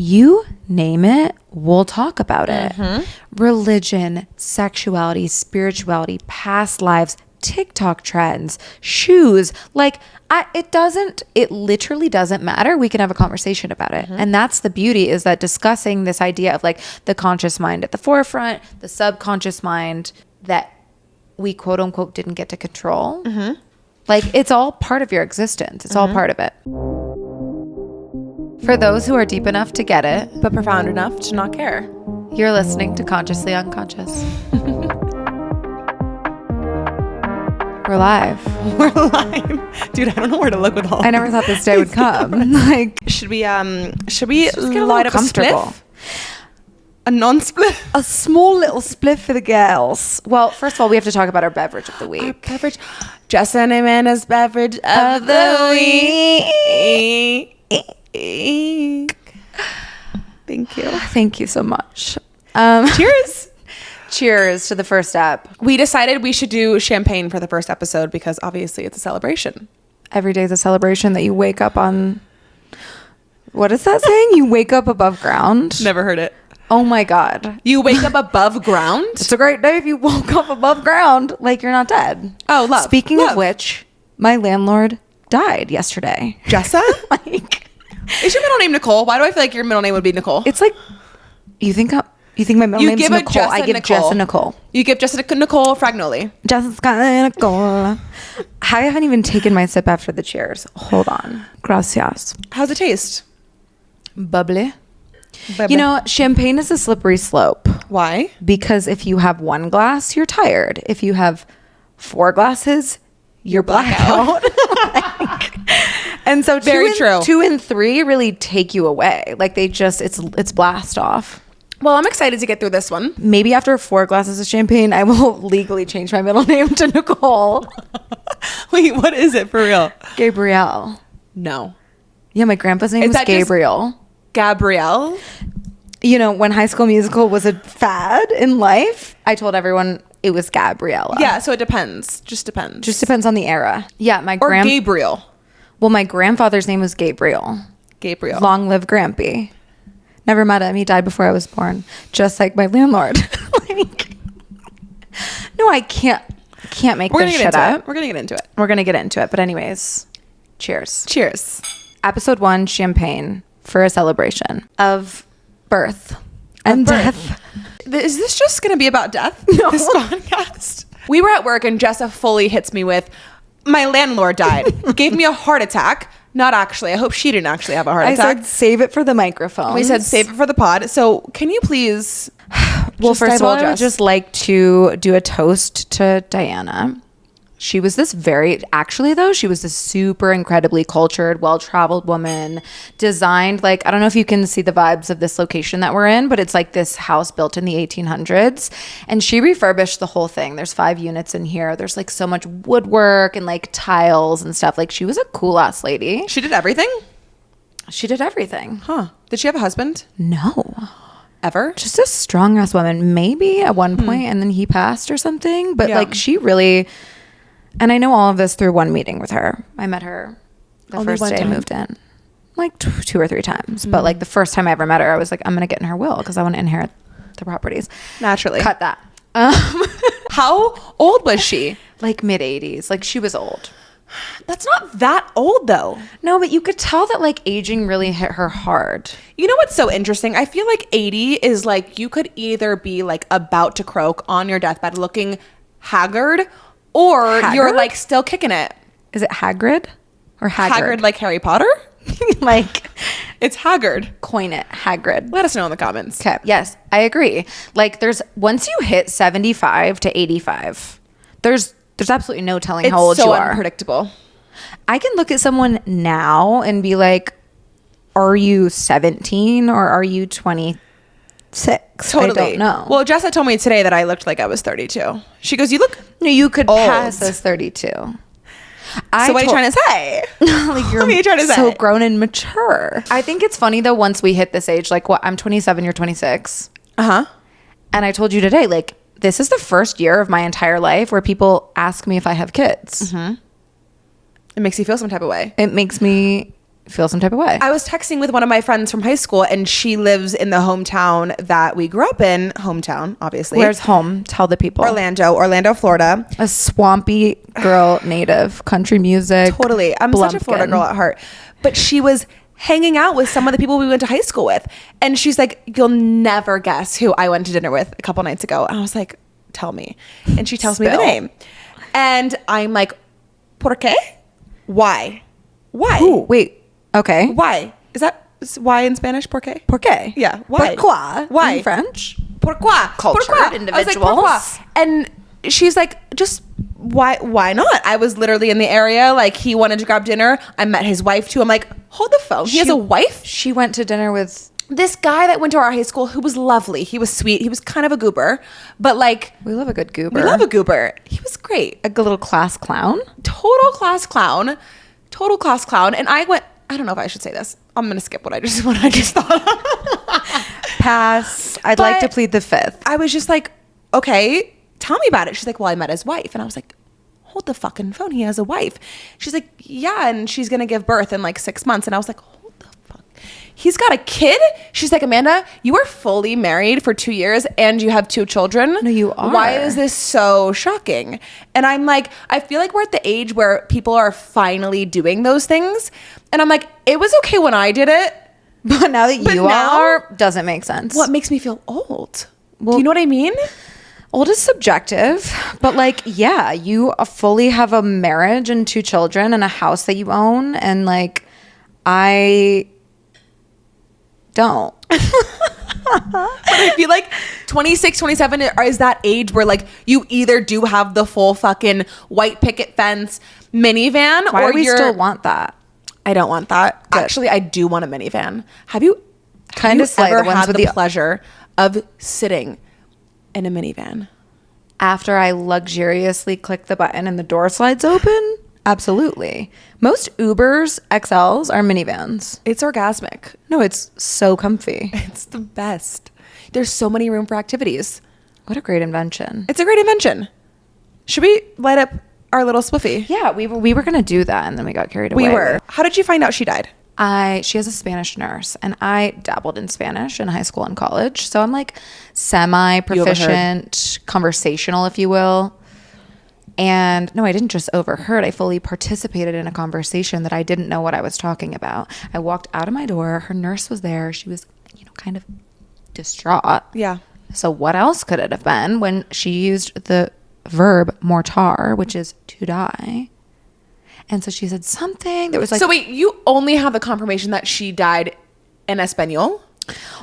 You name it, we'll talk about it. Religion, sexuality, spirituality, past lives, TikTok trends, shoes. Like, it literally doesn't matter. We can have a conversation about it. And that's the beauty, is that discussing this idea of like the conscious mind at the forefront, the subconscious mind that we quote unquote didn't get to control. Like, it's all part of your existence. It's all part of it. For those who are deep enough to get it, but profound enough to not care. You're listening to Consciously Unconscious. We're live. We're live. Dude, I don't know where to look with all I never thought this day would come. Like, should we just light up a spliff? A non-spliff? A small little spliff for the girls. Well, first of all, we have to talk about our beverage of the week. Our beverage. Jessa and Amanda's beverage of the week. Thank you. Thank you so much. Cheers. Cheers to the first step. We decided we should do champagne for the first episode because obviously it's a celebration. Every day is a celebration that you wake up on. What is that saying? You wake up above ground? Never heard it. Oh my God. You wake up above ground? It's a great day if you woke up above ground like you're not dead. Oh, love. Speaking of which, my landlord died yesterday. Jessa? Like, is your middle name Nicole? Why do I feel like your middle name would be Nicole? it's like, you think my middle name's Nicole? I give Jessa Nicole. You give Jessa Nicole Fragnoli. Jessica Nicole. I haven't even taken my sip after the cheers. Hold on. Gracias. How's it taste? Bubbly. You know, champagne is a slippery slope. Why? Because if you have one glass, you're tired. If you have 4 glasses, you're blackout. And so Very true. 2 and 3 really take you away. Like, they just, it's blast off. Well, I'm excited to get through this one. Maybe after 4 glasses of champagne, I will legally change my middle name to Nicole. Wait, what is it for real? Gabrielle. No. Yeah, my grandpa's name was Gabriel. Gabrielle? You know, when High School Musical was a fad in life, I told everyone it was Gabriella. Yeah, so it depends. Just depends. Just depends on the era. Yeah, Or Gabriel. Well, my grandfather's name was Gabriel. Gabriel. Long live Grampy. Never met him. He died before I was born. Just like my landlord. Like, no, I can't make this shit up. We're going to get into it. We're going to get into it. But anyways, cheers. Cheers. Episode 1, champagne for a celebration of birth and death. Is this just going to be about death? No. This podcast? We were at work and Jessa fully hits me with, my landlord died. Gave me a heart attack. Not actually. I hope she didn't actually have a heart attack. I said save it for the microphone. We said save it for the pod. So can you please... Well, first of all, I would just like to do a toast to Diana. She was this she was this super incredibly cultured, well-traveled woman, designed, like, I don't know if you can see the vibes of this location that we're in, but it's like this house built in the 1800s. And she refurbished the whole thing. There's 5 units in here. There's like so much woodwork and like tiles and stuff. Like, she was a cool ass lady. She did everything? She did everything. Huh. Did she have a husband? No. Ever? Just a strong ass woman. Maybe at one point, and then he passed or something. But like, she really... And I know all of this through one meeting with her. I met her the first day I moved in. Like 2 or 3 times. But like the first time I ever met her, I was like, I'm going to get in her will because I want to inherit the properties. Naturally. Cut that. How old was she? Like mid-80s. Like, she was old. That's not that old though. No, but you could tell that like aging really hit her hard. You know what's so interesting? I feel like 80 is like, you could either be like about to croak on your deathbed looking haggard, or you're like still kicking it. Is it Hagrid or Haggard? Haggard like Harry Potter? Like, it's Haggard. Coin it, Hagrid. Let us know in the comments. Okay. Yes, I agree. Like, once you hit 75 to 85, there's absolutely no telling how old you are. It's so unpredictable. I can look at someone now and be like, are you 17 or are you 26? Totally. I don't know. Well, Jessa told me today that I looked like I was 32. She goes, you look no, you could old. pass as 32. So what are you trying to say? Like, you're what are you trying to say? So grown and mature. I think it's funny though, once we hit this age, like, what, I'm 27, you're 26. Uh-huh. And I told you today, like, this is the first year of my entire life where people ask me if I have kids. Mm-hmm. It makes you feel some type of way. It makes me feel some type of way. I was texting with one of my friends from high school, and she lives in the hometown that we grew up in. Hometown, obviously. Where's home? Tell the people. Orlando, Florida. A swampy girl native, country music. Totally. I'm such a Florida girl at heart. But she was hanging out with some of the people we went to high school with. And she's like, you'll never guess who I went to dinner with a couple nights ago. And I was like, tell me. And she tells me the name. And I'm like, ¿por qué? Why? Ooh, wait. Okay. Why? Is why in Spanish? ¿Por qué? ¿Por qué? Yeah. Why? Pourquoi? Why? In French? Pourquoi? Cultured Pourquoi? individuals. I was like, pourquoi? And she's like, just why not? I was literally in the area. Like, he wanted to grab dinner. I met his wife too. I'm like, hold the phone. He has a wife? She went to dinner with this guy that went to our high school who was lovely. He was sweet. He was kind of a goober, but like, we love a good goober. We love a goober. He was great. A little class clown. Total class clown. And I went, I don't know if I should say this. I'm going to skip what I just thought. Pass. I'd like to plead the fifth. I was just like, okay, tell me about it. She's like, well, I met his wife. And I was like, hold the fucking phone. He has a wife. She's like, yeah. And she's going to give birth in like 6 months. And I was like, hold the fuck. He's got a kid? She's like, Amanda, you are fully married for 2 years and you have 2 children. No, you are. Why is this so shocking? And I'm like, I feel like we're at the age where people are finally doing those things. And I'm like, it was okay when I did it. But now that you are, doesn't make sense. What makes me feel old? Well, do you know what I mean? Old is subjective, but like, yeah, you fully have a marriage and 2 children and a house that you own. And like, I don't. But I feel like 26, 27 is that age where like you either do have the full fucking white picket fence minivan. Why or do we still want that? I don't want that. Good. Actually, I do want a minivan. Have you ever had the pleasure of sitting in a minivan? After I luxuriously click the button and the door slides open? Absolutely. Most Ubers XLs are minivans. It's orgasmic. No, it's so comfy. It's the best. There's so many room for activities. What a great invention. It's a great invention. Should we light up our little Swiffy? Yeah, we were going to do that and then we got carried away. We were. How did you find out she died? She has a Spanish nurse and I dabbled in Spanish in high school and college. So I'm like semi-proficient, conversational, if you will. And no, I didn't just overheard. I fully participated in a conversation that I didn't know what I was talking about. I walked out of my door. Her nurse was there. She was, kind of distraught. Yeah. So what else could it have been when she used the verb mortar, which is to die? And so she said something that was like... So wait, you only have the confirmation that she died in Espanol?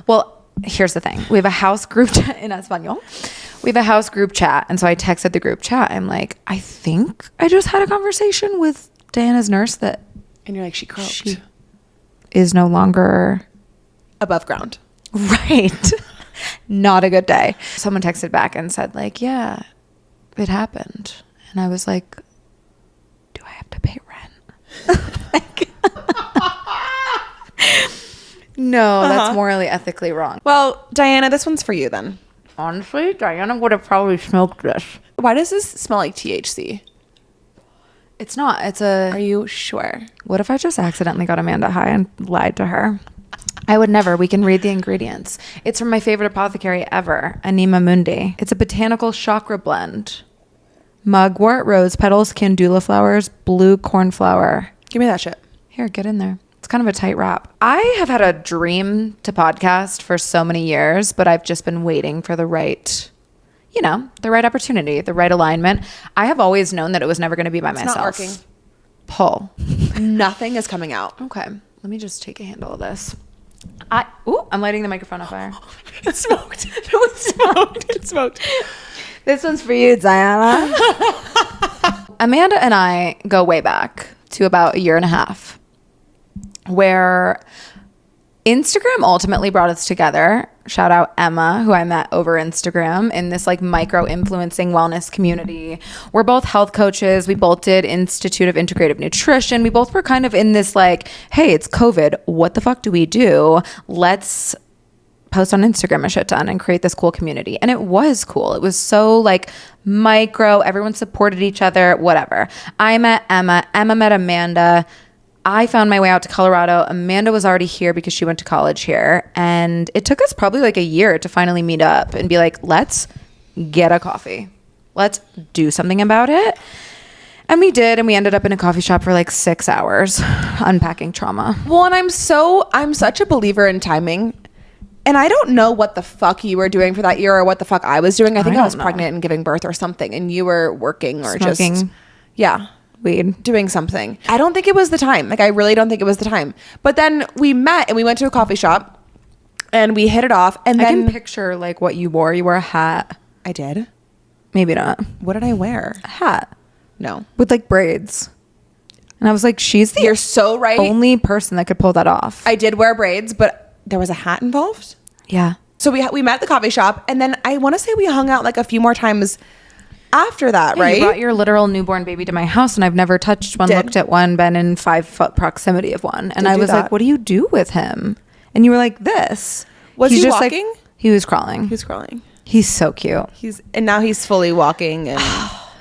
Well, here's the thing. We have a house group chat in Espanol. We have a house group chat. And so I texted the group chat. I'm like, I think I just had a conversation with Diana's nurse that... And you're like, she croaked. She is no longer... above ground. Right. Not a good day. Someone texted back and said like, yeah, it happened. And I was like, do I have to pay rent? No, that's morally, ethically wrong. Well, Diana, this one's for you then. Honestly, Diana would have probably smoked this. Why does this smell like THC? It's not. It's a... Are you sure? What if I just accidentally got Amanda high and lied to her? I would never. We can read the ingredients. It's from my favorite apothecary ever, Anima Mundi. It's a botanical chakra blend. Mugwort, rose petals, calendula flowers, blue cornflower. Give me that shit. Here, get in there. It's kind of a tight wrap. I have had a dream to podcast for so many years, but I've just been waiting for the right, the right opportunity, the right alignment. I have always known that it was never going to be by myself. Not working. Pull. Nothing is coming out. Okay. Let me just take a handle of this. I'm lighting the microphone on fire. It smoked. It smoked. This one's for you, Diana. Amanda and I go way back to about a year and a half, where Instagram ultimately brought us together. Shout out Emma, who I met over Instagram in this like micro influencing wellness community. We're both health coaches. We both did Institute of Integrative Nutrition. We both were kind of in this like, hey, it's COVID. What the fuck do we do? Let's post on Instagram a shit ton and create this cool community. And it was cool. It was so like micro. Everyone supported each other, whatever. I met Emma. Emma met Amanda. I found my way out to Colorado. Amanda was already here because she went to college here. And it took us probably like a year to finally meet up and be like, let's get a coffee. Let's do something about it. And we did. And we ended up in a coffee shop for like 6 hours unpacking trauma. Well, and I'm such a believer in timing. And I don't know what the fuck you were doing for that year or what the fuck I was doing. I think I was pregnant and giving birth or something. And you were working or smoking. Just... Yeah. Weed. Doing something. I don't think it was the time. Like, I really don't think it was the time. But then we met and we went to a coffee shop and we hit it off. And then... I can picture like what you wore. You wore a hat. I did? Maybe not. What did I wear? A hat. No. With like braids. And I was like, she's the You're so right. only person that could pull that off. I did wear braids, but there was a hat involved? Yeah. So we met at the coffee shop, and then I want to say we hung out like a few more times after that, right? You brought your literal newborn baby to my house, and I've never touched one, looked at one, been in 5 foot proximity of one. And I was like, what do you do with him? And you were like, this. Was He's he just walking? Like, he was crawling. He was crawling. He's so cute. And now he's fully walking and...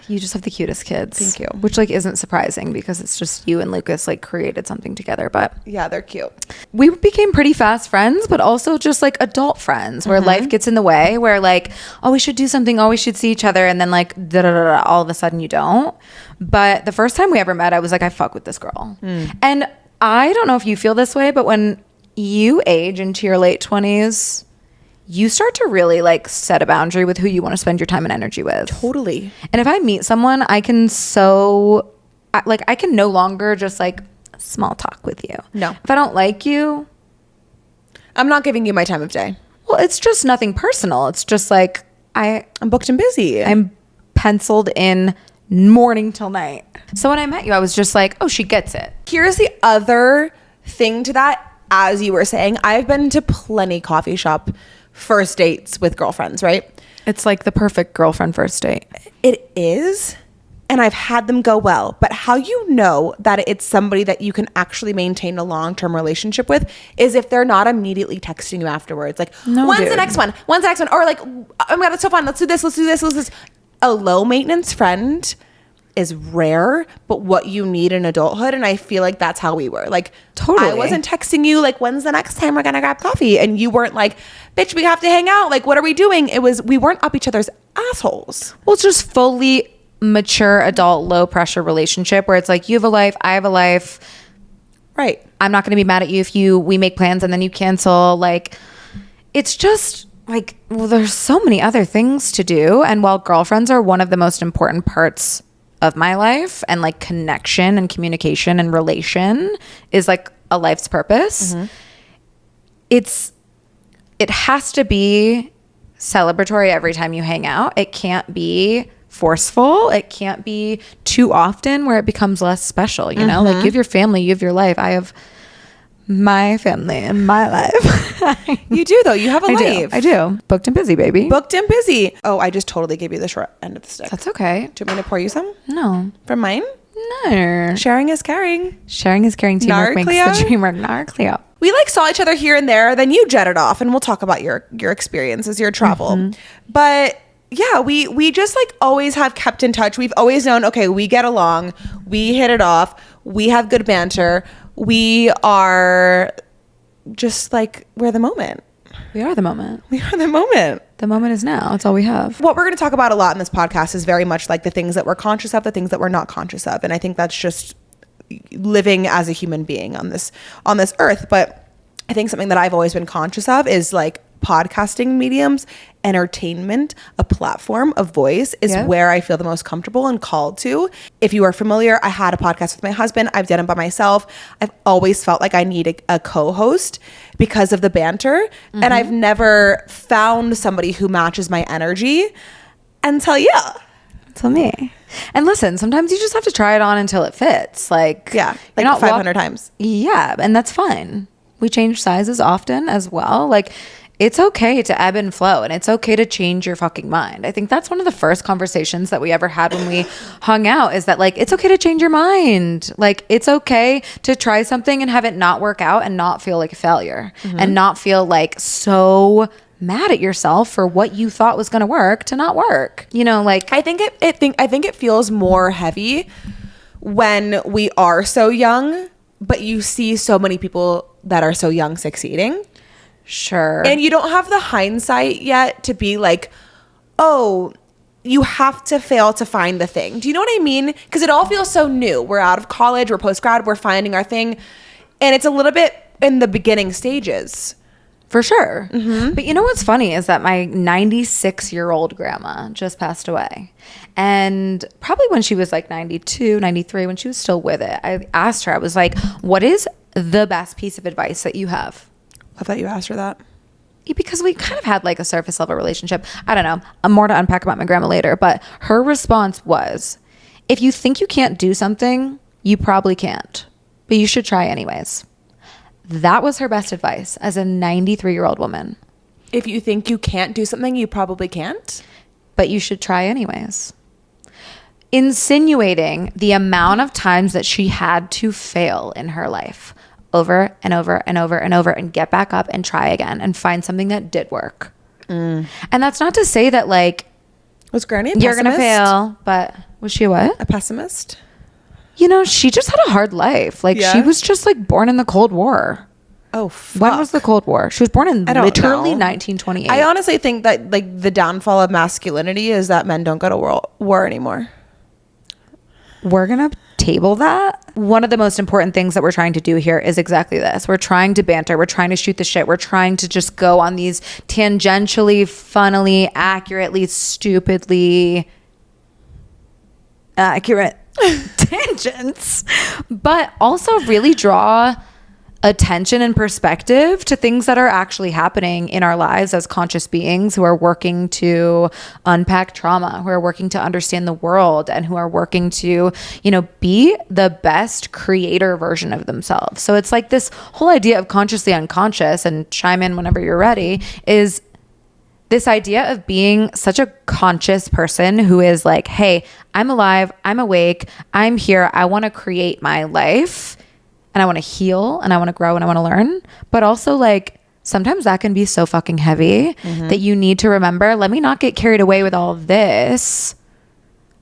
You just have the cutest kids. Thank you. Which like isn't surprising because it's just you and Lucas like created something together. But yeah, they're cute. We became pretty fast friends, but also just like adult friends where life gets in the way, where like, oh, we should do something. Oh, we should see each other. And then like, all of a sudden you don't. But the first time we ever met, I was like, I fuck with this girl. And I don't know if you feel this way, but when you age into your late 20s, you start to really like set a boundary with who you want to spend your time and energy with. Totally. And if I meet someone, I can I can no longer just like small talk with you. No. If I don't like you, I'm not giving you my time of day. well, it's just nothing personal. It's just like I'm booked and busy. I'm penciled in morning till night. So when I met you, I was just like, oh, she gets it. Here's the other thing to that. As you were saying, I've been to plenty coffee shop first dates with girlfriends, right? It's like the perfect girlfriend first date. It is. And I've had them go well. But how you know that it's somebody that you can actually maintain a long-term relationship with is if they're not immediately texting you afterwards. Like, when's the next one? When's the next one? Or like, oh my God, that's so fun. Let's do this. Let's do this. Let's do this. A low-maintenance friend is rare, but what you need in adulthood. And I feel like that's how we were. Like, totally. I wasn't texting you like, when's the next time we're gonna grab coffee? And you weren't like, bitch, we have to hang out. Like, what are we doing? It was, we weren't up each other's assholes. Well, it's just fully mature adult low pressure relationship where it's like, you have a life, I have a life. Right. I'm not going to be mad at you if we make plans and then you cancel. Like, it's just like, well, there's so many other things to do. And while girlfriends are one of the most important parts of my life, and like connection and communication and relation is like a life's purpose, it has to be celebratory every time you hang out. It can't be forceful. It can't be too often where it becomes less special, you know? Like, you have your family, you have your life. I have my family and my life. You do, though. You have a life. I do. Booked and busy, baby. Booked and busy. Oh, I just totally gave you the short end of the stick. That's okay. Do you want me to pour you some? No. From mine? No. Sharing is caring. Sharing is caring. Teamwork makes the dream work. Nar Cleo. We like saw each other here and there. Then you jetted off, and we'll talk about your experiences, your travel. But yeah, we just like always have kept in touch. We've always known, okay, we get along. We hit it off. We have good banter. We are just like, we're the moment. We are the moment. We are the moment. The moment is now. It's all we have. What we're going to talk about a lot in this podcast is very much like the things that we're conscious of, the things that we're not conscious of. And I think that's just living as a human being on this earth. But I think something that I've always been conscious of is like podcasting mediums, entertainment, a platform, a voice is where I feel the most comfortable and called to. If you are familiar, I had a podcast with my husband. I've done it by myself. I've always felt like I need a co-host because of the banter. And I've never found somebody who matches my energy until Until me. And listen, sometimes you just have to try it on until it fits. Like, like not 500 times. Yeah, and that's fine. We change sizes often as well. Like, it's okay to ebb and flow, and it's okay to change your fucking mind. I think that's one of the first conversations that we ever had when we hung out, is that like, it's okay to change your mind. Like, it's okay to try something and have it not work out and not feel like a failure and not feel like so mad at yourself for what you thought was going to work to not work. You know, like, I think it feels more heavy when we are so young but you see so many people that are so young succeeding. Sure. And you don't have the hindsight yet to be like, oh, you have to fail to find the thing. Do you know what I mean? Because it all feels so new. We're out of college, we're post-grad, we're finding our thing. And it's a little bit in the beginning stages. For sure. But you know what's funny is that my 96-year-old grandma just passed away. And probably when she was like 92, 93, when she was still with it, I asked her, I was like, what is the best piece of advice that you have? Love that you asked her that. Because we kind of had like a surface level relationship. I don't know. I'm more to unpack about my grandma later. But her response was, if you think you can't do something, you probably can't. But you should try anyways. That was her best advice as a 93-year-old woman. If you think you can't do something, you probably can't. But you should try anyways. Insinuating the amount of times that she had to fail in her life over and over and over and over and get back up and try again and find something that did work. And that's not to say that like... Was Granny a pessimist? You're going to fail, but was she what? A pessimist? You know, she just had a hard life. Like, she was just, like, born in the Cold War. Oh, fuck. When was the Cold War? She was born in literally 1928. I honestly think that, like, the downfall of masculinity is that men don't go to war anymore. We're going to table that. One of the most important things that we're trying to do here is exactly this. We're trying to banter. We're trying to shoot the shit. We're trying to just go on these tangentially, funnily, accurately, stupidly accurate tangents, but also really draw attention and perspective to things that are actually happening in our lives as conscious beings who are working to unpack trauma, who are working to understand the world, and who are working to, you know, be the best creator version of themselves. So it's like this whole idea of consciously unconscious, and chime in whenever you're ready, is this idea of being such a conscious person who is like, hey, I'm alive, I'm awake, I'm here, I want to create my life, and I want to heal, and I want to grow, and I want to learn. But also, like, sometimes that can be so fucking heavy that you need to remember, let me not get carried away with all of this.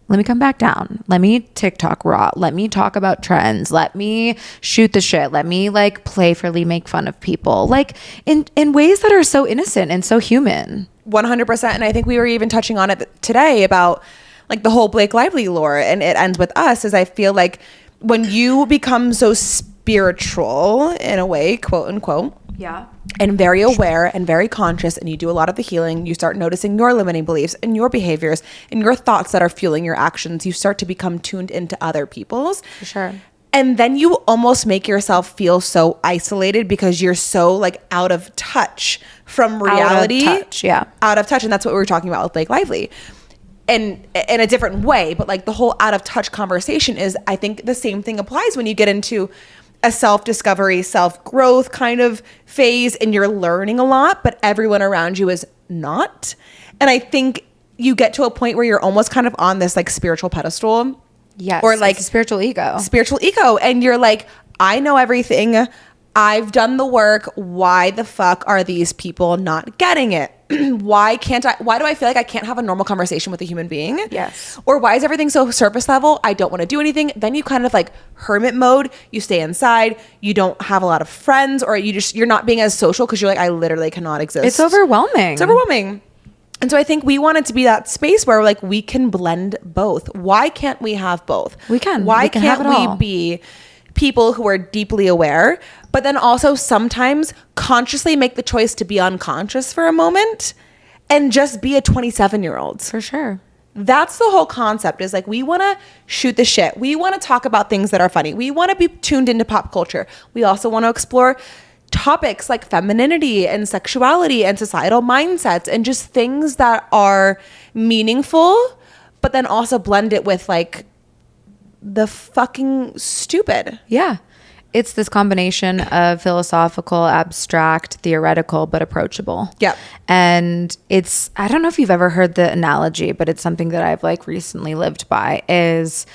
Let me come back down. Let me TikTok raw. Let me talk about trends. Let me shoot the shit. Let me like playfully make fun of people, like in ways that are so innocent and so human. 100%. And I think we were even touching on it today about like the whole Blake Lively lore, and it ends with us, is I feel like when you become so spiritual in a way, quote unquote, yeah, and very aware and very conscious, and you do a lot of the healing, you start noticing your limiting beliefs and your behaviors and your thoughts that are fueling your actions. You start to become tuned into other people's. For sure. And then you almost make yourself feel so isolated because you're so like out of touch from reality. Out of touch, yeah. Out of touch. And that's what we were talking about with Blake Lively. And in a different way, but like the whole out of touch conversation is, I think the same thing applies when you get into a self-discovery, self-growth kind of phase, and you're learning a lot, but everyone around you is not. And I think you get to a point where you're almost kind of on this like spiritual pedestal. Yes. Or like spiritual ego. Spiritual ego. And you're like, I know everything. I've done the work. Why the fuck are these people not getting it? Why do I feel like I can't have a normal conversation with a human being? Yes. Or why is everything so surface level? I don't want to do anything. Then you kind of like hermit mode. You stay inside. You don't have a lot of friends, or you're not being as social because you're like, I literally cannot exist. It's overwhelming. It's overwhelming. And so I think we want it to be that space where like we can blend both. Why can't we have both? We can. Why we can can't have it all. we be people who are deeply aware, but then also sometimes consciously make the choice to be unconscious for a moment and just be a 27-year-old? For sure. That's the whole concept, is like, we want to shoot the shit. We want to talk about things that are funny. We want to be tuned into pop culture. We also want to explore topics like femininity and sexuality and societal mindsets and just things that are meaningful, but then also blend it with like the fucking stupid. Yeah. It's this combination of philosophical, abstract, theoretical, but approachable. Yep. And it's, I don't know if you've ever heard the analogy, but it's something that I've like recently lived by, is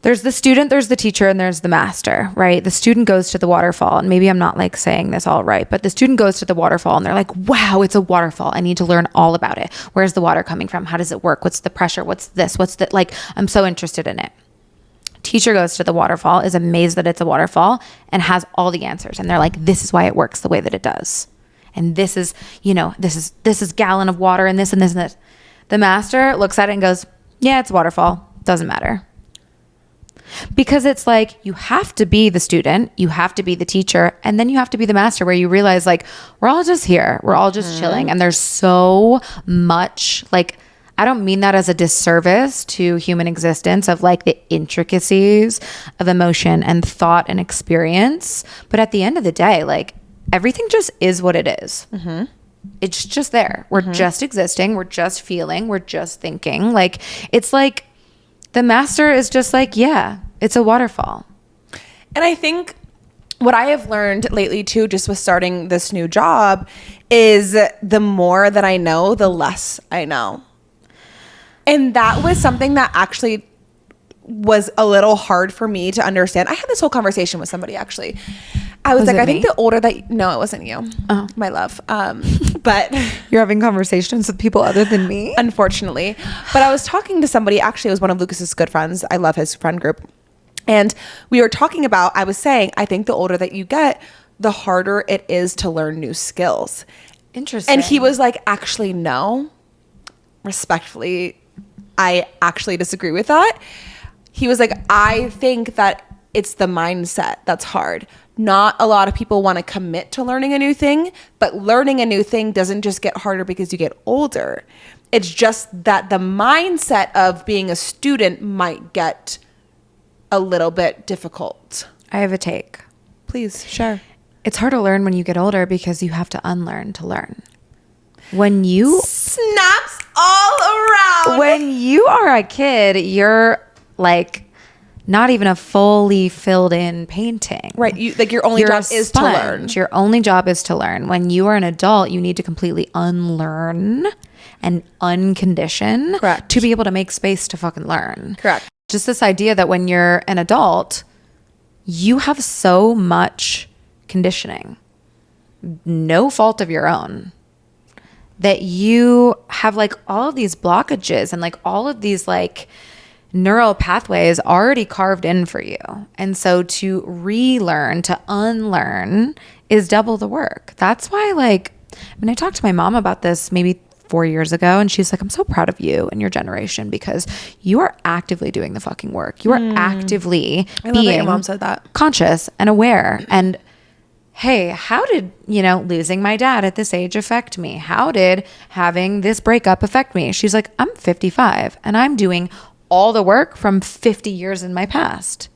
there's the student, there's the teacher, and there's the master, right? The student goes to the waterfall, and maybe I'm not like saying this all right, but the student goes to the waterfall and they're like, wow, it's a waterfall. I need to learn all about it. Where's the water coming from? How does it work? What's the pressure? What's this? What's the, like, I'm so interested in it. Teacher goes to the waterfall, is amazed that it's a waterfall, and has all the answers. And they're like, this is why it works the way that it does. And this is, this is gallon of water and this and this and this. The master looks at it and goes, yeah, it's a waterfall. Doesn't matter. Because it's like, you have to be the student, you have to be the teacher, and then you have to be the master, where you realize like, we're all just here. We're all just chilling. And there's so much, like, I don't mean that as a disservice to human existence, of like the intricacies of emotion and thought and experience. But at the end of the day, like, everything just is what it is. It's just there. We're just existing. We're just feeling. We're just thinking. Like, it's like the master is just like, yeah, it's a waterfall. And I think what I have learned lately too, just with starting this new job, is the more that I know, the less I know. And that was something that actually was a little hard for me to understand. I had this whole conversation with somebody, actually. I was like, I think the older that... No, it wasn't you. Oh. My love. But... You're having conversations with people other than me? Unfortunately. But I was talking to somebody, actually, it was one of Lucas's good friends. I love his friend group. And we were talking about, I was saying, I think the older that you get, the harder it is to learn new skills. Interesting. And he was like, actually, no. Respectfully, I actually disagree with that. He was like, I think that it's the mindset that's hard. Not a lot of people want to commit to learning a new thing, but learning a new thing doesn't just get harder because you get older. It's just that the mindset of being a student might get a little bit difficult. I have a take. Please, share. It's hard to learn when you get older because you have to unlearn to learn. When you... Snaps all around. When you are a kid, you're like... not even a fully filled in painting. Right. Your only job is to learn. Your only job is to learn. When you are an adult, you need to completely unlearn and uncondition. Correct. To be able to make space to fucking learn. Correct. Just this idea that when you're an adult, you have so much conditioning, no fault of your own, that you have like all of these blockages and like all of these like neural pathways already carved in for you. And so to relearn, to unlearn is double the work. That's why, like, when I talked to my mom about this maybe 4 years ago, and she's like, I'm so proud of you and your generation because you are actively doing the fucking work. You are actively being your mom said that. Conscious and aware. And hey, how did, losing my dad at this age affect me? How did having this breakup affect me? She's like, I'm 55 and I'm doing all the work from 50 years in my past.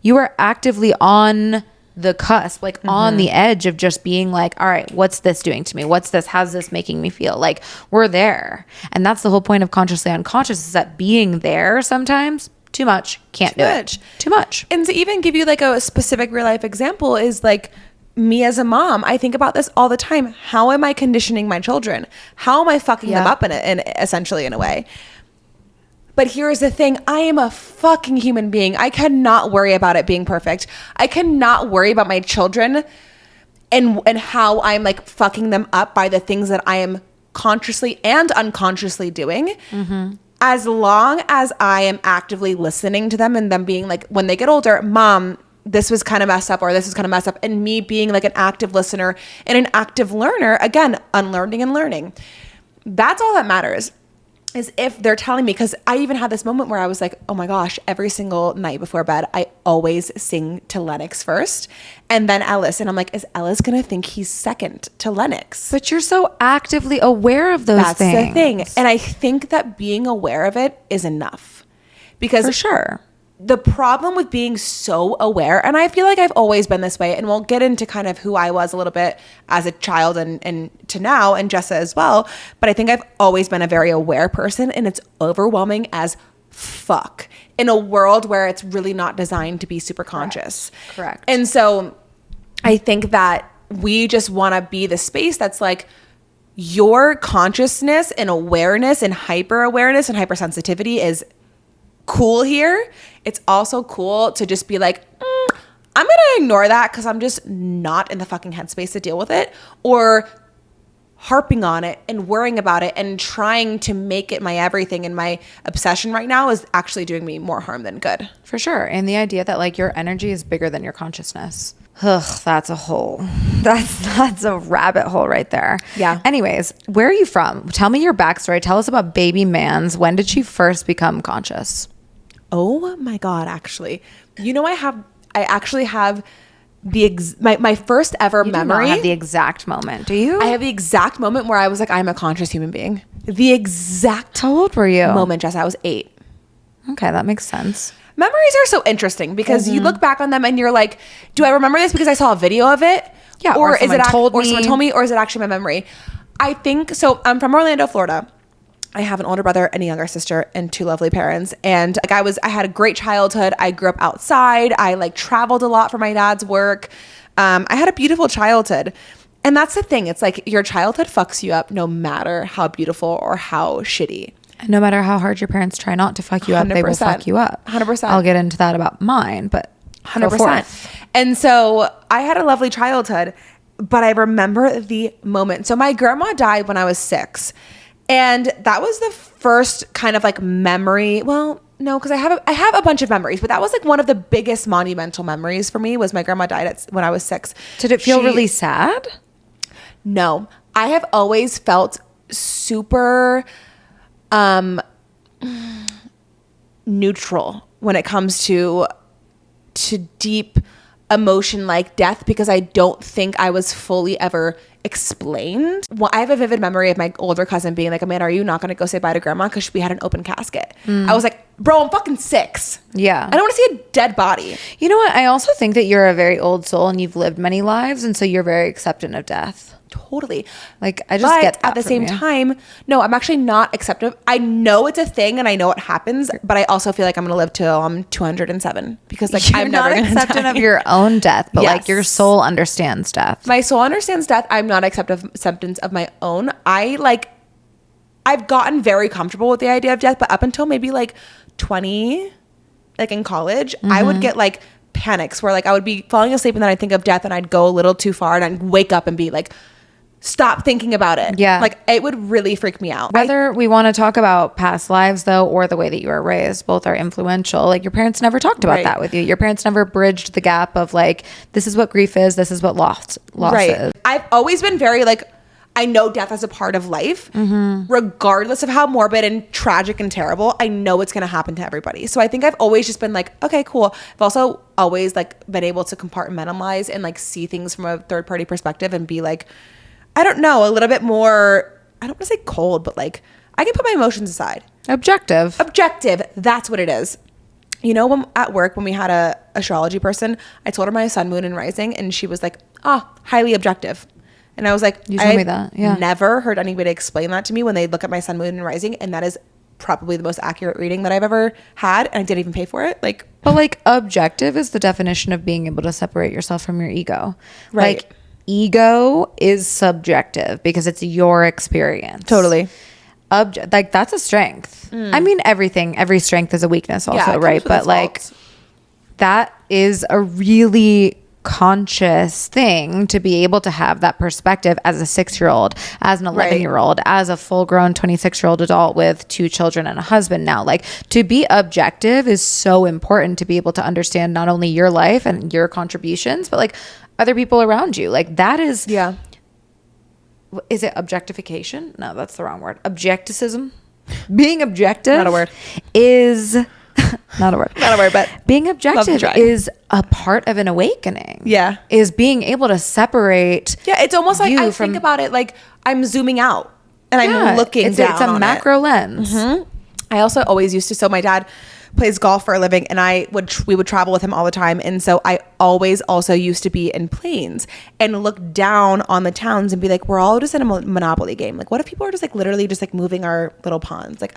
You are actively on the cusp, like on the edge of just being like, all right, what's this doing to me? What's this? How's this making me feel? Like, we're there. And that's the whole point of consciously unconscious, is that being there sometimes, too much, can't do it. Too much. And to even give you like a specific real life example is like, me as a mom, I think about this all the time. How am I conditioning my children? How am I fucking them up in essentially in a way? But here's the thing. I am a fucking human being. I cannot worry about it being perfect. I cannot worry about my children and how I'm like fucking them up by the things that I am consciously and unconsciously doing. As long as I am actively listening to them and them being like, when they get older, Mom, this was kind of messed up, or this was kind of messed up. And me being like an active listener and an active learner, again, unlearning and learning. That's all that matters. Is if they're telling me, because I even had this moment where I was like, oh my gosh, every single night before bed, I always sing to Lennox first and then Ellis. And I'm like, is Ellis going to think he's second to Lennox? But you're so actively aware of those things. That's the thing. And I think that being aware of it is enough. Because for sure. The problem with being so aware, and I feel like I've always been this way, and we'll get into kind of who I was a little bit as a child and to now, and Jessa as well, but I think I've always been a very aware person, and it's overwhelming as fuck in a world where it's really not designed to be super conscious. Correct. And so I think that we just want to be the space that's like, your consciousness and awareness and hyper awareness and hypersensitivity is cool here. It's also cool to just be like, I'm going to ignore that because I'm just not in the fucking headspace to deal with it. Or harping on it and worrying about it and trying to make it my everything, and my obsession right now is actually doing me more harm than good. For sure. And the idea that like your energy is bigger than your consciousness. Ugh, that's a hole. That's a rabbit hole right there. Yeah. Anyways, where are you from? Tell me your backstory. Tell us about baby Mans. When did she first become conscious? Oh my God, actually. You know, I actually have my first ever You memory. do not have the exact moment, do you? I have the exact moment where I was like, I'm a conscious human being. The exact How old were you? moment, Jessa. I was 8. Okay, that makes sense. Memories are so interesting because you look back on them and you're like, do I remember this because I saw a video of it? Yeah, Or is someone it told me. or someone told me, or is it actually my memory? I think so. I'm from Orlando, Florida. I have an older brother and a younger sister and 2 lovely parents. And like I had a great childhood. I grew up outside. I like traveled a lot for my dad's work. I had a beautiful childhood. And that's the thing. It's like your childhood fucks you up no matter how beautiful or how shitty. And no matter how hard your parents try not to fuck you up, they will 100%. fuck you up. 100%. I'll get into that about mine, but 100%. And so I had a lovely childhood, but I remember the moment. So my grandma died when I was 6. And that was the first kind of like memory. Well, no, because I have a bunch of memories, but that was like one of the biggest monumental memories for me was my grandma died when I was 6. Did it feel really sad? No, I have always felt super neutral when it comes to deep emotion like death, because I don't think I was fully ever explained. Well, I have a vivid memory of my older cousin being like, Amanda, are you not going to go say bye to grandma? Because we had an open casket. I was like, bro, I'm fucking 6. Yeah. I don't want to see a dead body. You know what? I also think that you're a very old soul and you've lived many lives. And so you're very acceptant of death. Totally. Like, I just but get that at the from same you. time, no, I'm actually not acceptive. I know it's a thing and I know it happens, but I also feel like I'm going to live till I'm 207 because like You're I'm not never going to acceptant die. of your own death, but like Yes. your soul understands death. My soul understands death. I'm not acceptance of my own. I've gotten very comfortable with the idea of death, but up until maybe like 20, like in college, I would get like panics where like I would be falling asleep and then I'd think of death and I'd go a little too far and I'd wake up and be like, stop thinking about it. Yeah. Like it would really freak me out. Whether we want to talk about past lives though, or the way that you were raised, both are influential. Like your parents never talked about Right. that with you. Your parents never bridged the gap of like, this is what grief is. This is what loss is. I've always been very like, I know death is a part of life, regardless of how morbid and tragic and terrible. I know it's going to happen to everybody. So I think I've always just been like, okay, cool. I've also always like been able to compartmentalize and like see things from a third party perspective and be like, I don't know, a little bit more, I don't want to say cold, but like I can put my emotions aside. Objective. Objective. That's what it is. You know, when at work, when we had a astrology person, I told her my sun, moon, and rising, and she was like, highly objective. And I was like, You told me that, yeah. Never heard anybody explain that to me when they look at my sun, moon, and rising, and that is probably the most accurate reading that I've ever had, and I didn't even pay for it. Like, But like objective is the definition of being able to separate yourself from your ego. Right. Like ego is subjective because it's your experience. totally. Like that's a strength. I mean, every strength is a weakness also, Yeah, it comes right? with But its like faults. that is a really conscious thing to be able to have that perspective as a 6-year-old, as an 11-year-old, as a full-grown 26-year-old adult with 2 children and a husband now. Like to be objective is so important to be able to understand not only your life and your contributions, but like other people around you. Like that is, Yeah. is it objectification? No, that's the wrong word. Objecticism. Being objective. Not a word. Is not a word. Not a word, but being objective try. is a part of an awakening. Yeah. Is being able to separate. Yeah, it's almost like you I from- think about it like I'm zooming out and Yeah, I'm looking down It's a on macro it. lens. I also always used to, so my dad plays golf for a living and we would travel with him all the time. And so I always also used to be in planes and look down on the towns and be like, we're all just in a Monopoly game. Like what if people are just like literally just like moving our little ponds? Like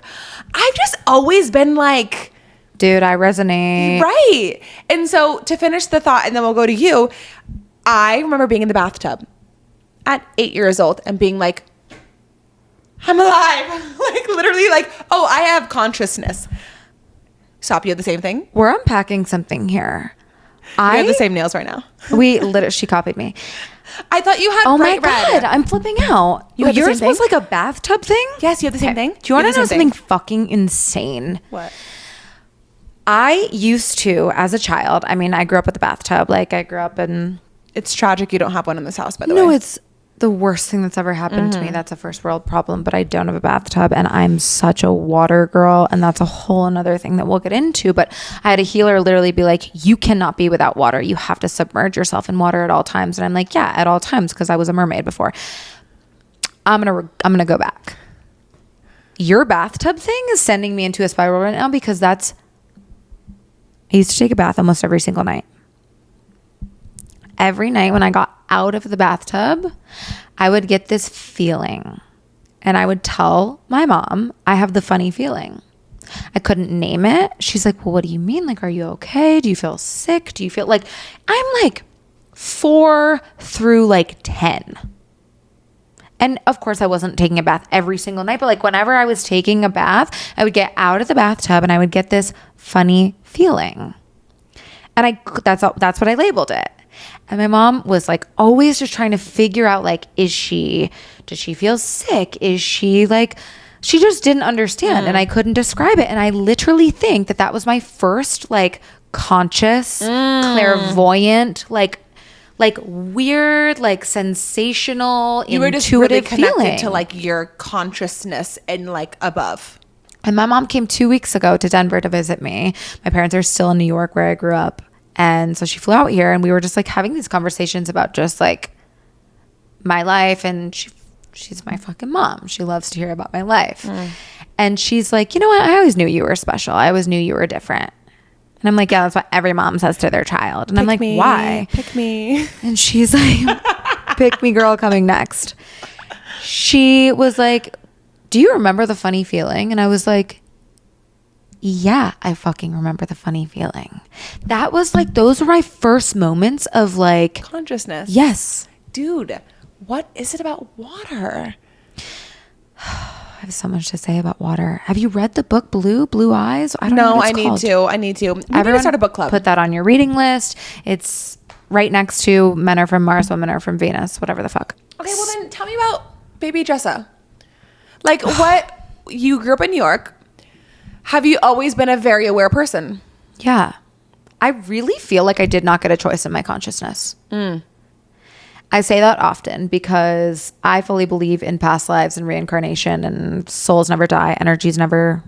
I've just always been like, Dude, I resonate. right. And so to finish the thought, and then we'll go to you, I remember being in the bathtub at 8 years old and being like, I'm alive. Like literally like, oh, I have consciousness. Stop, you have the same thing? We're unpacking something here. We have the same nails right now. We literally, she copied me. I thought you had Oh my bright red. God, I'm flipping out. You have the Yours same was thing? like a bathtub thing? Yes, you have the same Okay. thing. Do you want to have know the same something thing. fucking insane? What? I used to, as a child, I mean, I grew up with a bathtub. Like, I grew up in... It's tragic you don't have one in this house, by the way. No, it's the worst thing that's ever happened to me. That's a first world problem, but I don't have a bathtub, and I'm such a water girl, and that's a whole another thing that we'll get into. But I had a healer literally be like, you cannot be without water. You have to submerge yourself in water at all times. And I'm like, yeah, at all times, because I was a mermaid before. I'm gonna go back. Your bathtub thing is sending me into a spiral right now, because I used to take a bath almost every single night. Every night when I got out of the bathtub, I would get this feeling, and I would tell my mom, I have the funny feeling. I couldn't name it. She's like, well, what do you mean? Like, are you okay? Do you feel sick? Do you feel like... I'm like 4 through like 10. And of course I wasn't taking a bath every single night, but like whenever I was taking a bath, I would get out of the bathtub and I would get this funny feeling. And that's what I labeled it. And my mom was like always just trying to figure out, like, does she feel sick? Is she like, she just didn't understand. And I couldn't describe it. And I literally think that was my first like conscious, clairvoyant, like weird, like sensational, You were just intuitive really connected feeling to like your consciousness and like above. And my mom came 2 weeks ago to Denver to visit me. My parents are still in New York, where I grew up. And so she flew out here, and we were just like having these conversations about just like my life. And she's my fucking mom. She loves to hear about my life. And she's like, you know what? I always knew you were special. I always knew you were different. And I'm like, yeah, that's what every mom says to their child. And I'm like, why? Pick me. And she's like, pick me girl coming next. She was like, do you remember the funny feeling? And I was like, yeah, I fucking remember the funny feeling. That was like, those were my first moments of like Consciousness. Yes. Dude, what is it about water? I have so much to say about water. Have you read the book Blue Eyes? I don't know No, what I it's need called. to. I need to. We need to Everyone start a book club. Put that on your reading list. It's right next to Men Are From Mars, Women Are From Venus, whatever the fuck. Okay, well then tell me about baby Jessa. Like, what, you grew up in New York. Have you always been a very aware person? Yeah. I really feel like I did not get a choice in my consciousness. I say that often because I fully believe in past lives and reincarnation, and souls never die. Energy's never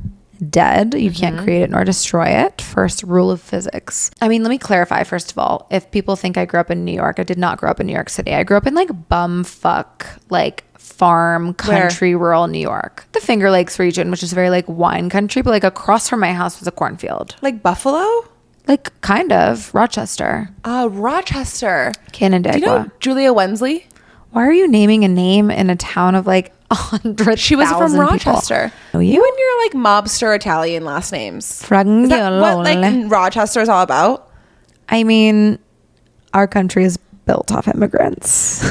dead. You can't create it nor destroy it. First rule of physics. I mean, let me clarify, first of all, if people think I grew up in New York, I did not grow up in New York City. I grew up in like bumfuck, like farm, country, rural New York. The Finger Lakes region, which is very like wine country, but like across from my house was a cornfield. Like Buffalo? Like kind of Rochester. Rochester. Canandaigua. Do you know Julia Wensley? Why are you naming a name in a town of like 100,000 She was from people? Rochester. Oh, You and your like mobster Italian last names. Is that Fragnolo. what like Rochester is all about? I mean, our country is built off immigrants.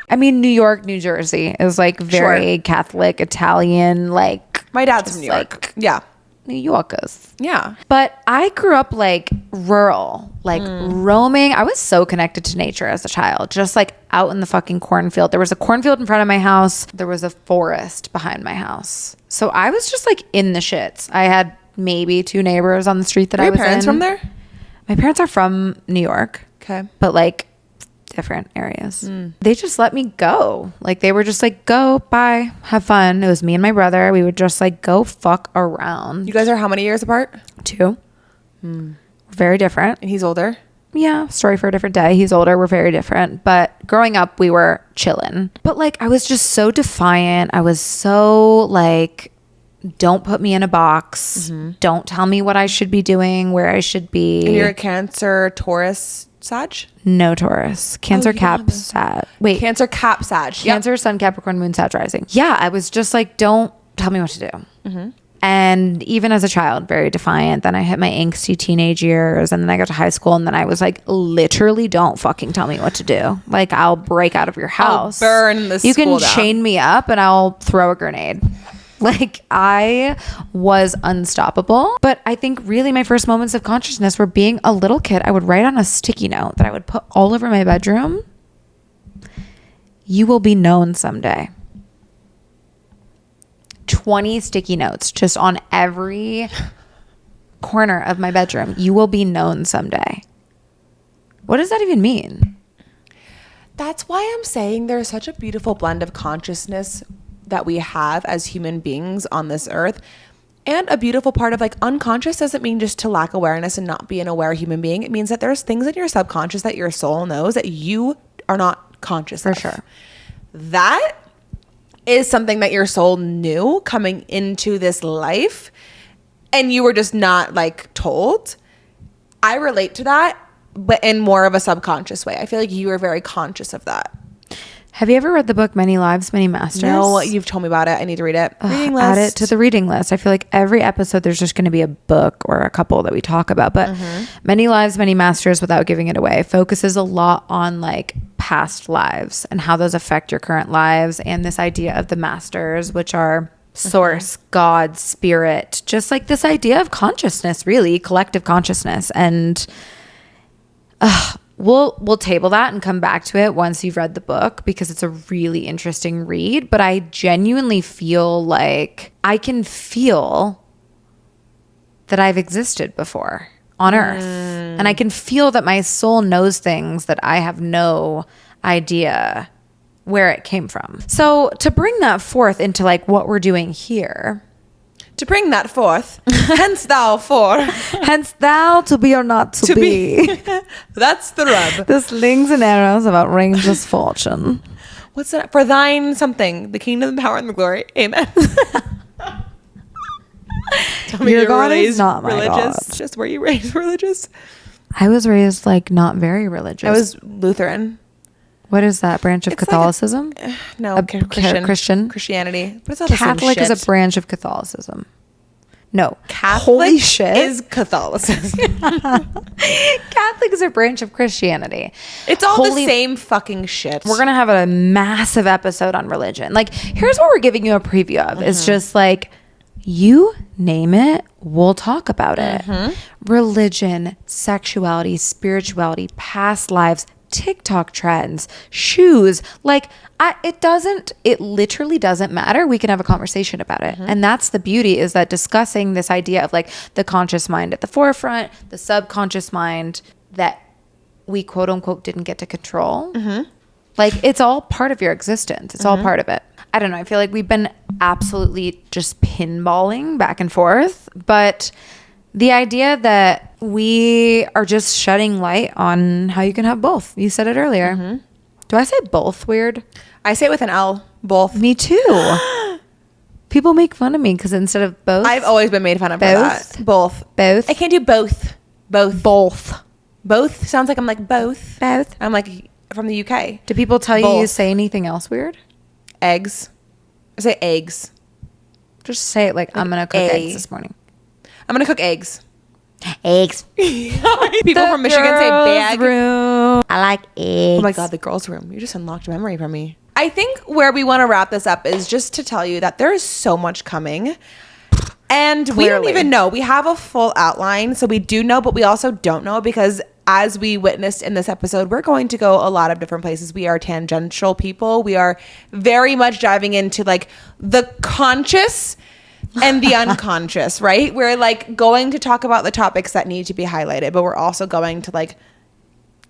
I mean, New York, New Jersey is like very Catholic, Italian, like My dad's from just New York. like Yeah. New Yorkers. Yeah. But I grew up like rural, like roaming. I was so connected to nature as a child, just like out in the fucking cornfield. There was a cornfield in front of my house. There was a forest behind my house. So I was just like in the shits. I had maybe 2 neighbors on the street that I was in. Your parents from there? My parents are from New York. Okay. But like different areas. They just let me go. Like they were just like, go, bye, have fun. It was me and my brother. We would just like go fuck around. You guys are how many years apart? 2. We're very different. And he's older? Yeah, story for a different day. He's older. We're very different. But growing up, we were chilling. But like, I was just so defiant. I was so like, don't put me in a box. Don't tell me what I should be doing, where I should be. And you're a Cancer, Taurus, Sag? No Taurus. Cancer, Cap, Sag. Wait. Cancer, Cap, Sag. Cancer, Sun, Capricorn, Moon, Sag rising. Yeah, I was just like, don't tell me what to do. And even as a child, very defiant. Then I hit my angsty teenage years, and then I got to high school, and then I was like, literally, don't fucking tell me what to do. Like, I'll break out of your house. I'll burn this You can school down. chain me up, and I'll throw a grenade. Like, I was unstoppable. But I think really my first moments of consciousness were being a little kid. I would write on a sticky note that I would put all over my bedroom. you will be known someday. 20 sticky notes just on every corner of my bedroom. You will be known someday. What does that even mean? That's why I'm saying there's such a beautiful blend of consciousness that we have as human beings on this earth. And a beautiful part of like unconscious doesn't mean just to lack awareness and not be an aware human being. It means that there's things in your subconscious that your soul knows that you are not conscious of. For sure. That is something that your soul knew coming into this life and you were just not like told. I relate to that, but in more of a subconscious way. I feel like you are very conscious of that. Have you ever read the book Many Lives, Many Masters? No, you've told me about it. I need to read it. Reading list. Add it to the reading list. I feel like every episode there's just going to be a book or a couple that we talk about. But Many Lives, Many Masters, without giving it away, focuses a lot on like past lives and how those affect your current lives, and this idea of the masters, which are source, God, spirit, just like this idea of consciousness, really collective consciousness. And we'll table that and come back to it once you've read the book, because it's a really interesting read. But I genuinely feel like I can feel that I've existed before on earth, and I can feel that my soul knows things that I have no idea where it came from. So to bring that forth into like what we're doing here, to bring that forth, hence thou for. Hence thou to be or not to be. That's the rub. The slings and arrows of outrageous fortune. What's that? For thine something, the kingdom, the power, and the glory. Amen. Tell me Your you're God is raised not my religious. God. Just were you raised religious? I was raised like not very religious. I was Lutheran. What is that branch of It's like Catholicism? No, Christian. Christianity. But it's not the same Catholic is shit. a branch of Catholicism. No. Catholic Holy shit. is Catholicism. Catholic is a branch of Christianity. It's all the same fucking shit. We're going to have a massive episode on religion. Like, here's what we're giving you a preview of. It's just like, you name it, we'll talk about it. Religion, sexuality, spirituality, past lives, TikTok trends, shoes, like it literally doesn't matter. We can have a conversation about it. And that's the beauty, is that discussing this idea of like the conscious mind at the forefront, the subconscious mind that we quote unquote didn't get to control. Like, it's all part of your existence. It's all part of it. I don't know. I feel like we've been absolutely just pinballing back and forth, but the idea that we are just shedding light on how you can have both. You said it earlier. Do I say both weird? I say it with an L. Both. Me too. People make fun of me because instead of both. I've always been made fun of for Both? that. Both. Both? I can't do both. Both. Both sounds like I'm like both. Both. I'm like from the UK. Do people tell you Both. say anything else weird? Eggs. I say eggs. Just say it like I'm going to cook A. eggs this morning. I'm gonna cook eggs. Eggs. People from Michigan say bag. Room. I like eggs. Oh my God, the girls' room. You just unlocked a memory from me. I think where we want to wrap this up is just to tell you that there is so much coming. And we don't Clearly. even know. We have a full outline. So we do know, but we also don't know, because as we witnessed in this episode, we're going to go a lot of different places. We are tangential people. We are very much diving into like the conscious and the unconscious, right? We're like going to talk about the topics that need to be highlighted, but we're also going to like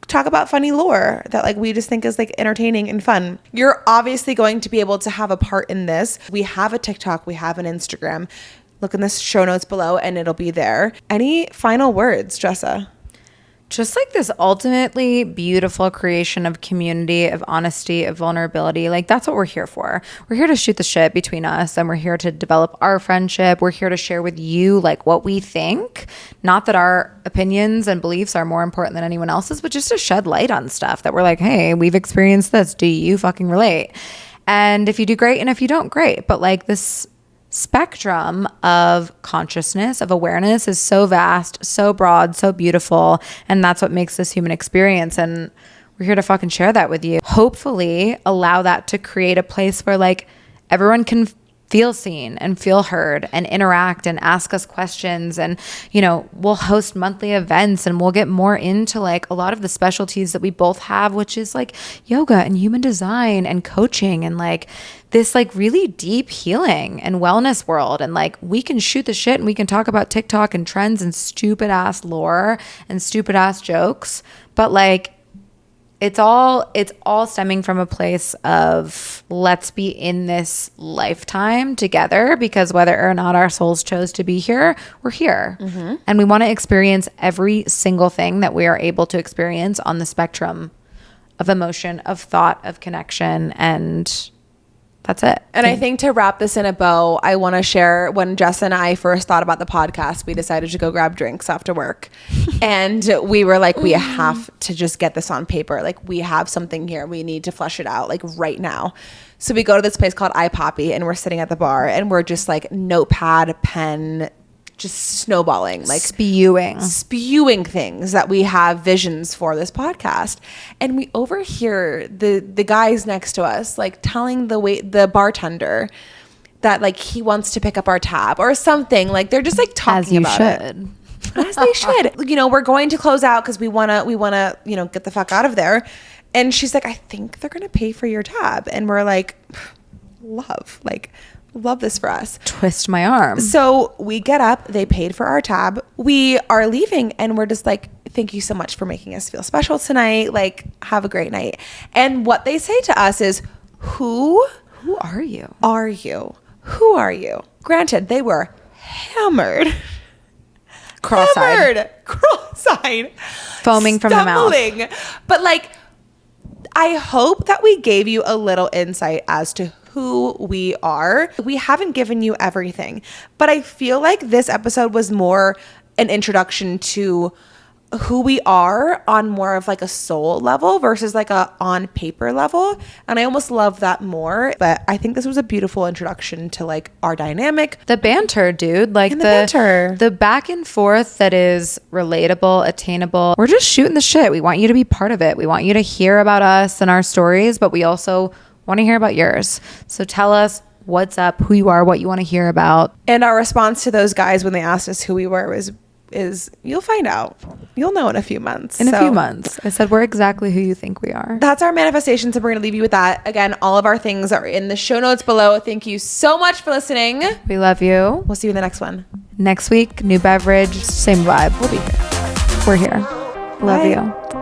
talk about funny lore that like we just think is like entertaining and fun. You're obviously going to be able to have a part in this. We have a TikTok, we have an Instagram. Look in the show notes below and it'll be there. Any final words, Jessa? Just like this ultimately beautiful creation of community, of honesty, of vulnerability. Like, that's what we're here for. We're here to shoot the shit between us, and we're here to develop our friendship. We're here to share with you like what we think. Not that our opinions and beliefs are more important than anyone else's, but just to shed light on stuff that we're like, hey, we've experienced this. Do you fucking relate? And if you do, great. And if you don't, great. But like, this spectrum of consciousness, of awareness is so vast, so broad, so beautiful. And that's what makes this human experience. And we're here to fucking share that with you. Hopefully allow that to create a place where like everyone can feel seen and feel heard and interact and ask us questions. And, you know, we'll host monthly events and we'll get more into like a lot of the specialties that we both have, which is like yoga and human design and coaching and like this like really deep healing and wellness world. And like we can shoot the shit and we can talk about TikTok and trends and stupid ass lore and stupid ass jokes. But like it's all stemming from a place of let's be in this lifetime together, because whether or not our souls chose to be here, we're here. And we want to experience every single thing that we are able to experience on the spectrum of emotion, of thought, of connection, and that's it. And I think to wrap this in a bow, I want to share when Jessa and I first thought about the podcast, we decided to go grab drinks after work. And we were like, we have to just get this on paper. Like we have something here. We need to flesh it out like right now. So we go to this place called iPoppy and we're sitting at the bar and we're just like notepad, pen, just snowballing, like spewing things that we have visions for this podcast. And we overhear the guys next to us like telling the bartender that like he wants to pick up our tab or something. Like they're just like talking about it. As they should. You know, we're going to close out because we wanna, you know, get the fuck out of there. And she's like, I think they're gonna pay for your tab. And we're like, love this for us. Twist my arm. So we get up, they paid for our tab. We are leaving and we're just like, thank you so much for making us feel special tonight. Like, have a great night. And what they say to us is, who are you? Who are you? Granted, they were hammered. Cross-eyed. Foaming from the mouth. But like, I hope that we gave you a little insight as to who we are. We haven't given you everything, but I feel like this episode was more an introduction to who we are on more of like a soul level versus like a on paper level. And I almost love that more. But I think this was a beautiful introduction to like our dynamic. The banter, dude. Like the banter. The back and forth that is relatable, attainable. We're just shooting the shit. We want you to be part of it. We want you to hear about us and our stories, but we also want to hear about yours. So tell us what's up, who you are, what you want to hear about. And our response to those guys when they asked us who we were is you'll find out. You'll know in a few months. A few months. I said we're exactly who you think we are. That's our manifestations, and we're going to leave you with that. Again, all of our things are in the show notes below. Thank you so much for listening. We love you. We'll see you in the next one. Next week, new beverage, same vibe. We'll be here. We're here. Love you.